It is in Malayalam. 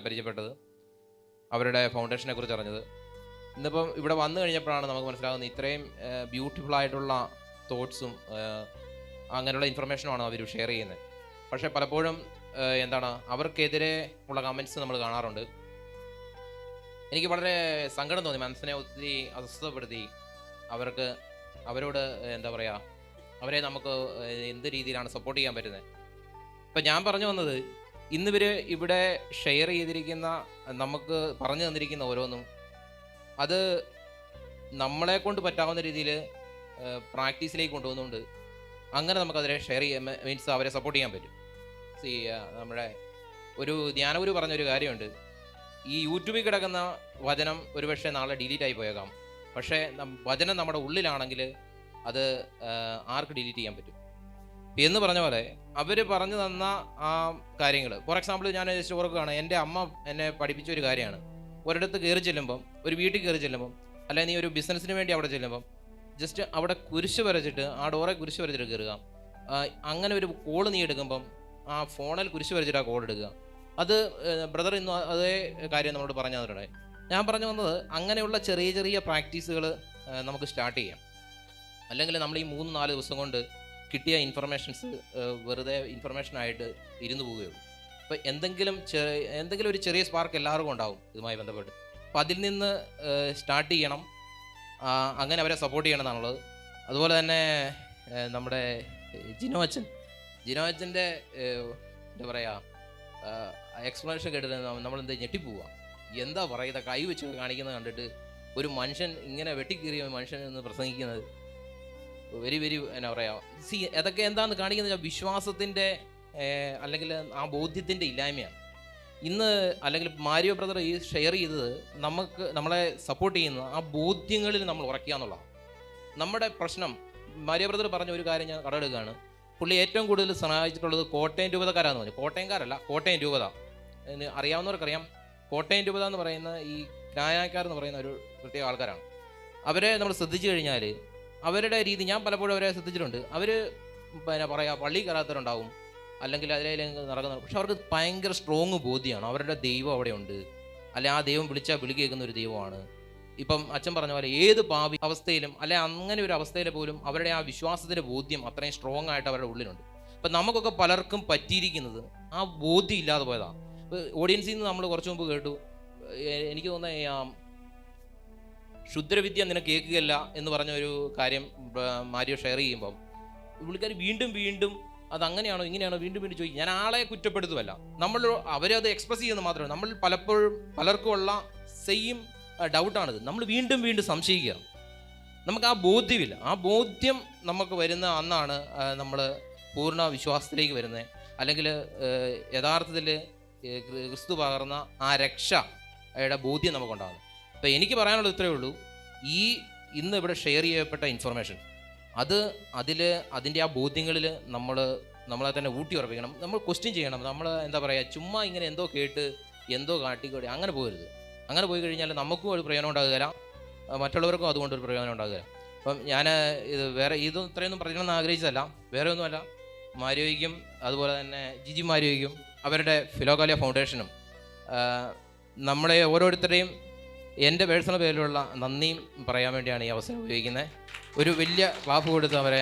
പരിചയപ്പെട്ടത്, അവരുടെ ഫൗണ്ടേഷനെ കുറിച്ച് അറിഞ്ഞത്. ഇന്നിപ്പം ഇവിടെ വന്നു കഴിഞ്ഞപ്പോഴാണ് നമുക്ക് മനസ്സിലാകുന്നത് ഇത്രയും ബ്യൂട്ടിഫുൾ ആയിട്ടുള്ള തോട്ട്സും അങ്ങനെയുള്ള ഇൻഫർമേഷനുമാണ് അവർ ഷെയർ ചെയ്യുന്നത്. പക്ഷേ പലപ്പോഴും എന്താണ് അവർക്കെതിരെ ഉള്ള കമൻറ്റ്സ് നമ്മൾ കാണാറുണ്ട്. എനിക്ക് വളരെ സങ്കടം തോന്നി, മനസ്സിനെ ഒത്തിരി അസ്വസ്ഥപ്പെടുത്തി. അവരോട് എന്താ പറയുക, അവരെ നമുക്ക് എന്ത് രീതിയിലാണ് സപ്പോർട്ട് ചെയ്യാൻ പറ്റുന്നത്. ഇപ്പം ഞാൻ പറഞ്ഞു വന്നത്, ഇന്നിവർ ഇവിടെ ഷെയർ ചെയ്തിരിക്കുന്ന, നമുക്ക് പറഞ്ഞു തന്നിരിക്കുന്ന ഓരോന്നും അത് നമ്മളെ കൊണ്ട് പറ്റാവുന്ന രീതിയിൽ പ്രാക്ടീസിലേക്ക് കൊണ്ടുവന്നുകൊണ്ട് അങ്ങനെ നമുക്കതിനെ ഷെയർ ചെയ്യാൻ, മീൻസ് അവരെ സപ്പോർട്ട് ചെയ്യാൻ പറ്റും. നമ്മുടെ ഒരു ധ്യാനഗുരു പറഞ്ഞൊരു കാര്യമുണ്ട്, ഈ യൂട്യൂബിൽ കിടക്കുന്ന വചനം ഒരുപക്ഷെ നാളെ ഡിലീറ്റ് ആയി പോയേക്കാം, പക്ഷേ വചനം നമ്മുടെ ഉള്ളിലാണെങ്കിൽ അത് ആർക്ക് ഡിലീറ്റ് ചെയ്യാൻ പറ്റും എന്ന് പറഞ്ഞ പോലെ അവർ പറഞ്ഞു തന്ന ആ കാര്യങ്ങൾ. ഫോർ എക്സാമ്പിൾ, ഞാൻ ജസ്റ്റ് ഓർക്കുകയാണ്, എൻ്റെ അമ്മ എന്നെ പഠിപ്പിച്ച ഒരു കാര്യമാണ്, ഒരിടത്ത് കയറി ചെല്ലുമ്പം, ഒരു വീട്ടിൽ കയറി ചെല്ലുമ്പം, അല്ലെങ്കിൽ നീ ഒരു ബിസിനസ്സിന് വേണ്ടി അവിടെ ചെല്ലുമ്പം ജസ്റ്റ് അവിടെ കുരിശ് വരച്ചിട്ട്, ആ ഡോറെ കുരിശ് വരച്ചിട്ട് കയറുക. അങ്ങനെ ഒരു കോൾ നീ എടുക്കുമ്പം ആ ഫോണിൽ കുരിശ് വരച്ചിട്ട് ആ കോൾ എടുക്കുക. അത് ബ്രദർ ഇന്ന് അതേ കാര്യം നമ്മളോട് പറഞ്ഞു തന്നിട്ടുണ്ടായി. ഞാൻ പറഞ്ഞു വന്നത്, അങ്ങനെയുള്ള ചെറിയ ചെറിയ പ്രാക്ടീസുകൾ നമുക്ക് സ്റ്റാർട്ട് ചെയ്യാം. അല്ലെങ്കിൽ നമ്മൾ ഈ 3-4 ദിവസം കൊണ്ട് കിട്ടിയ ഇൻഫർമേഷൻസ് വെറുതെ ഇൻഫർമേഷനായിട്ട് ഇരുന്ന് പോവുകയുള്ളൂ. അപ്പോൾ എന്തെങ്കിലും ഒരു ചെറിയ സ്പാർക്ക് എല്ലാവർക്കും ഉണ്ടാവും ഇതുമായി ബന്ധപ്പെട്ട്. അപ്പോൾ അതിൽ നിന്ന് സ്റ്റാർട്ട് ചെയ്യണം, അങ്ങനെ അവരെ സപ്പോർട്ട് ചെയ്യണം എന്നാണുള്ളത്. അതുപോലെ തന്നെ നമ്മുടെ ജിനോ അച്ഛൻ്റെ എന്താ പറയുക, എക്സ്പ്ലനേഷൻ കേട്ടിട്ട് നമ്മളെന്താ ഞെട്ടിപ്പോവുക. എന്താ പറയുക, കൈ വെച്ച് കാണിക്കുന്നത് കണ്ടിട്ട് ഒരു മനുഷ്യൻ ഇങ്ങനെ വെട്ടിക്കീറിയ മനുഷ്യൻ എന്ന് പ്രസംഗിക്കുന്നത് വെരി എന്നാ പറയുക, അതൊക്കെ എന്താണെന്ന് കാണിക്കുന്നത് വിശ്വാസത്തിൻ്റെ അല്ലെങ്കിൽ ആ ബോധ്യത്തിൻ്റെ ഇല്ലായ്മയാണ്. ഇന്ന് അല്ലെങ്കിൽ മാരിയോ ബ്രദർ ഈ ഷെയർ ചെയ്തത് നമ്മളെ സപ്പോർട്ട് ചെയ്യുന്ന ആ ബോധ്യങ്ങളിൽ നമ്മൾ ഉറക്കുക എന്നുള്ളതാണ് നമ്മുടെ പ്രശ്നം. മാരിയോ ബ്രദർ പറഞ്ഞ ഒരു കാര്യം ഞാൻ കടമെടുക്കുകയാണ്. പുള്ളി ഏറ്റവും കൂടുതൽ സഹായിച്ചിട്ടുള്ളത് കോട്ടയം രൂപതക്കാരാന്ന് പറഞ്ഞു. കോട്ടയംകാരല്ല, കോട്ടയം രൂപത. അറിയാവുന്നവർക്കറിയാം, കോട്ടയം രൂപത എന്ന് പറയുന്ന ഈ ക്നായക്കാരെന്ന് പറയുന്ന ഒരു പ്രത്യേക ആൾക്കാരാണ്. അവരെ നമ്മൾ ശ്രദ്ധിച്ചു കഴിഞ്ഞാൽ അവരുടെ രീതി, ഞാൻ പലപ്പോഴും അവരെ ശ്രദ്ധിച്ചിട്ടുണ്ട്. അവർ പിന്നെ പറയുക, പള്ളി കയറാത്തവരുണ്ടാവും, അല്ലെങ്കിൽ അതിലേക്ക് നടക്കുന്ന, പക്ഷെ അവർക്ക് ഭയങ്കര സ്ട്രോങ് ബോധ്യമാണ് അവരുടെ ദൈവം അവിടെയുണ്ട്, അല്ലെ ആ ദൈവം വിളിച്ചാൽ വിളി കേൾക്കുന്ന ഒരു ദൈവമാണ്. ഇപ്പം അച്ഛൻ പറഞ്ഞ പോലെ ഏത് പാപി അവസ്ഥയിലും, അല്ലെ അങ്ങനെ ഒരു അവസ്ഥയിൽ പോലും അവരുടെ ആ വിശ്വാസത്തിൻ്റെ ബോധ്യം അത്രയും സ്ട്രോങ് ആയിട്ട് അവരുടെ ഉള്ളിലുണ്ട്. അപ്പം നമുക്കൊക്കെ പലർക്കും പറ്റിയിരിക്കുന്നത് ആ ബോധ്യം ഇല്ലാതെ പോയതാണ്. ഓഡിയൻസിൽ നിന്ന് നമ്മൾ കുറച്ച് മുമ്പ് കേട്ടു, എനിക്ക് തോന്നുന്നത് ക്ഷുദ്രവിദ്യ നിനക്ക് കേൾക്കുകയല്ല എന്ന് പറഞ്ഞ ഒരു കാര്യം മാരിയോ ഷെയർ ചെയ്യുമ്പം പുള്ളിക്കാർ വീണ്ടും അതങ്ങനെയാണോ ഇങ്ങനെയാണോ വീണ്ടും ചോദിക്കും. ഞാൻ ആളെ കുറ്റപ്പെടുത്തുമല്ല, അവരത് എക്സ്പ്രസ് ചെയ്യുന്നത് മാത്രമേ. നമ്മൾ പലർക്കും ഉള്ള സെയിം ഡൗട്ടാണിത്. നമ്മൾ വീണ്ടും സംശയിക്കുക, നമുക്ക് ആ ബോധ്യമില്ല. ആ ബോധ്യം നമുക്ക് വരുന്ന അന്നാണ് നമ്മൾ പൂർണ്ണ വിശ്വാസത്തിലേക്ക് വരുന്നത്, അല്ലെങ്കിൽ യഥാർത്ഥത്തിൽ ക്രിസ്തു പകർന്ന ആ രക്ഷയുടെ ബോധ്യം നമുക്കുണ്ടാകുന്നത്. അപ്പോൾ എനിക്ക് പറയാനുള്ളത് ഇത്രയേ ഉള്ളൂ, ഇന്ന് ഇവിടെ ഷെയർ ചെയ്യപ്പെട്ട ഇൻഫർമേഷൻ അതിൻ്റെ ആ ബോധ്യങ്ങളിൽ നമ്മളെ തന്നെ ഊട്ടി ഉറപ്പിക്കണം. നമ്മൾ ക്വസ്റ്റ്യൻ ചെയ്യണം. നമ്മൾ എന്താ പറയുക, ചുമ്മാ ഇങ്ങനെ എന്തോ കേട്ട് എന്തോ കാട്ടിക്കൂടി അങ്ങനെ പോകരുത്. അങ്ങനെ പോയി കഴിഞ്ഞാൽ നമുക്കും ഒരു പ്രയോജനം ഉണ്ടാകുകയില്ല, മറ്റുള്ളവർക്കും അതുകൊണ്ടൊരു പ്രയോജനം ഉണ്ടാകുകയില്ല. അപ്പം ഞാൻ ഇത്രയൊന്നും പറയണമെന്ന് ആഗ്രഹിച്ചതല്ല, വേറെ ഒന്നുമല്ല. മാരിയോയ്ക്കും അതുപോലെ തന്നെ ജിജി മാരിയോയ്ക്കും അവരുടെ ഫിലോകാലിയ ഫൗണ്ടേഷനും നമ്മളെ ഓരോരുത്തരെയും എൻ്റെ പേഴ്സണൽ പേരിലുള്ള നന്ദിയും പറയാൻ വേണ്ടിയാണ് ഈ അവസരം ഉപയോഗിക്കുന്നത്. ഒരു വലിയ ക്ലാപ്പ് കൊടുത്ത് അവരെ